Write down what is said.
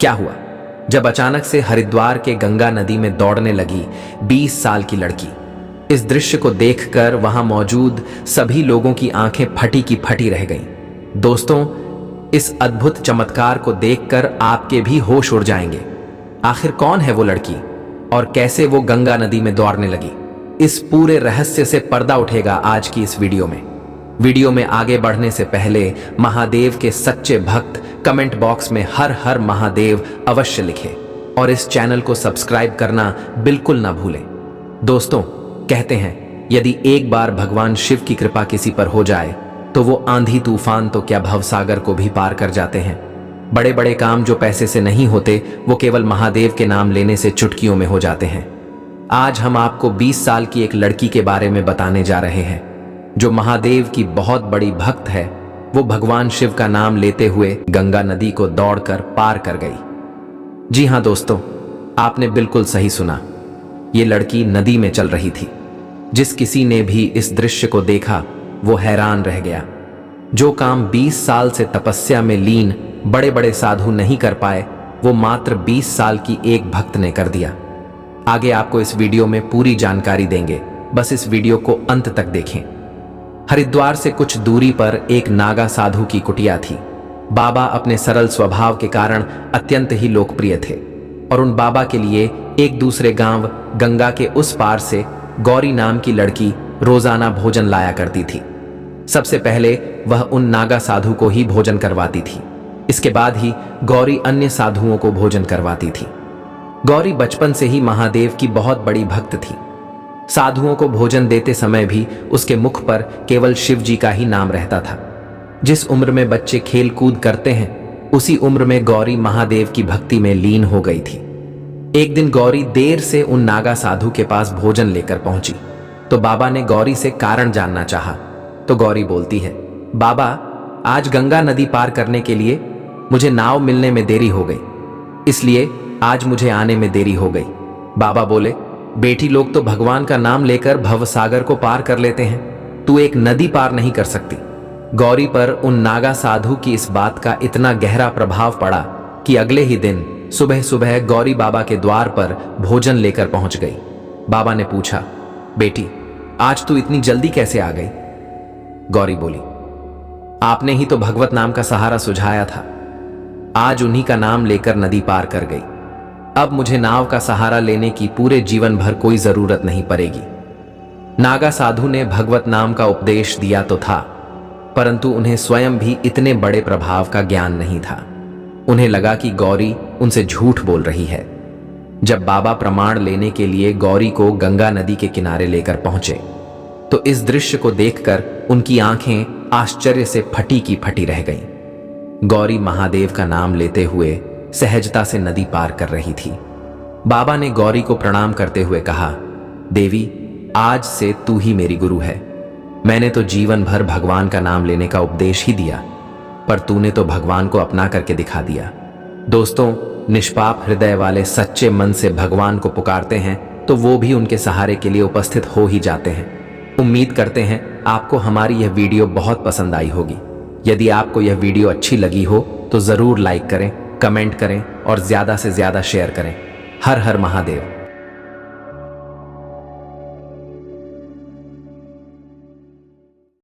क्या हुआ जब अचानक से हरिद्वार के गंगा नदी में दौड़ने लगी 20 साल की लड़की। इस दृश्य को देखकर वहां मौजूद सभी लोगों की आंखें फटी की फटी रह गईं। दोस्तों, इस अद्भुत चमत्कार को देखकर आपके भी होश उड़ जाएंगे। आखिर कौन है वो लड़की और कैसे वो गंगा नदी में दौड़ने लगी? इस पूरे रहस्य से पर्दा उठेगा आज की इस वीडियो में। वीडियो में आगे बढ़ने से पहले महादेव के सच्चे भक्त कमेंट बॉक्स में हर हर महादेव अवश्य लिखें और इस चैनल को सब्सक्राइब करना बिल्कुल ना भूलें। दोस्तों, कहते हैं यदि एक बार भगवान शिव की कृपा किसी पर हो जाए तो वो आंधी तूफान तो क्या भवसागर को भी पार कर जाते हैं। बड़े बड़े काम जो पैसे से नहीं होते वो केवल महादेव के नाम लेने से चुटकियों में हो जाते हैं। आज हम आपको 20 साल की एक लड़की के बारे में बताने जा रहे हैं जो महादेव की बहुत बड़ी भक्त है। वो भगवान शिव का नाम लेते हुए गंगा नदी को दौड़कर पार कर गई। जी हां दोस्तों, आपने बिल्कुल सही सुना। ये लड़की नदी में चल रही थी। जिस किसी ने भी इस दृश्य को देखा वो हैरान रह गया। जो काम 20 साल से तपस्या में लीन बड़े बड़े साधु नहीं कर पाए वो मात्र 20 साल की एक भक्त ने कर दिया। आगे आपको इस वीडियो में पूरी जानकारी देंगे, बस इस वीडियो को अंत तक देखें। हरिद्वार से कुछ दूरी पर एक नागा साधु की कुटिया थी। बाबा अपने सरल स्वभाव के कारण अत्यंत ही लोकप्रिय थे और उन बाबा के लिए एक दूसरे गांव गंगा के उस पार से गौरी नाम की लड़की रोजाना भोजन लाया करती थी। सबसे पहले वह उन नागा साधु को ही भोजन करवाती थी। इसके बाद ही गौरी अन्य साधुओं को भोजन करवाती थी। गौरी बचपन से ही महादेव की बहुत बड़ी भक्त थी। साधुओं को भोजन देते समय भी उसके मुख पर केवल शिव जी का ही नाम रहता था। जिस उम्र में बच्चे खेल कूद करते हैं उसी उम्र में गौरी महादेव की भक्ति में लीन हो गई थी। एक दिन गौरी देर से उन नागा साधु के पास भोजन लेकर पहुंची तो बाबा ने गौरी से कारण जानना चाहा। तो गौरी बोलती है, बाबा, आज गंगा नदी पार करने के लिए मुझे नाव मिलने में देरी हो गई, इसलिए आज मुझे आने में देरी हो गई। बाबा बोले, बेटी, लोग तो भगवान का नाम लेकर भवसागर को पार कर लेते हैं, तू एक नदी पार नहीं कर सकती। गौरी पर उन नागा साधु की इस बात का इतना गहरा प्रभाव पड़ा कि अगले ही दिन सुबह सुबह गौरी बाबा के द्वार पर भोजन लेकर पहुंच गई। बाबा ने पूछा, बेटी, आज तू इतनी जल्दी कैसे आ गई? गौरी बोली, आपने ही तो भगवत नाम का सहारा सुझाया था, आज उन्हीं का नाम लेकर नदी पार कर गई। अब मुझे नाव का सहारा लेने की पूरे जीवन भर कोई जरूरत नहीं पड़ेगी। नागा साधु ने भगवत नाम का उपदेश दिया तो था, परंतु उन्हें स्वयं भी इतने बड़े प्रभाव का ज्ञान नहीं था। उन्हें लगा कि गौरी उनसे झूठ बोल रही है। जब बाबा प्रमाण लेने के लिए गौरी को गंगा नदी के किनारे लेकर पहुंचे तो इस दृश्य को देखकर उनकी आंखें आश्चर्य से फटी की फटी रह गईं। गौरी महादेव का नाम लेते हुए सहजता से नदी पार कर रही थी। बाबा ने गौरी को प्रणाम करते हुए कहा, देवी, आज से तू ही मेरी गुरु है। मैंने तो जीवन भर भगवान का नाम लेने का उपदेश ही दिया, पर तूने तो भगवान को अपना करके दिखा दिया। दोस्तों, निष्पाप हृदय वाले सच्चे मन से भगवान को पुकारते हैं तो वो भी उनके सहारे के लिए उपस्थित हो ही जाते हैं। उम्मीद करते हैं आपको हमारी यह वीडियो बहुत पसंद आई होगी। यदि आपको यह वीडियो अच्छी लगी हो तो जरूर लाइक करें, कमेंट करें और ज्यादा से ज्यादा शेयर करें। हर हर महादेव।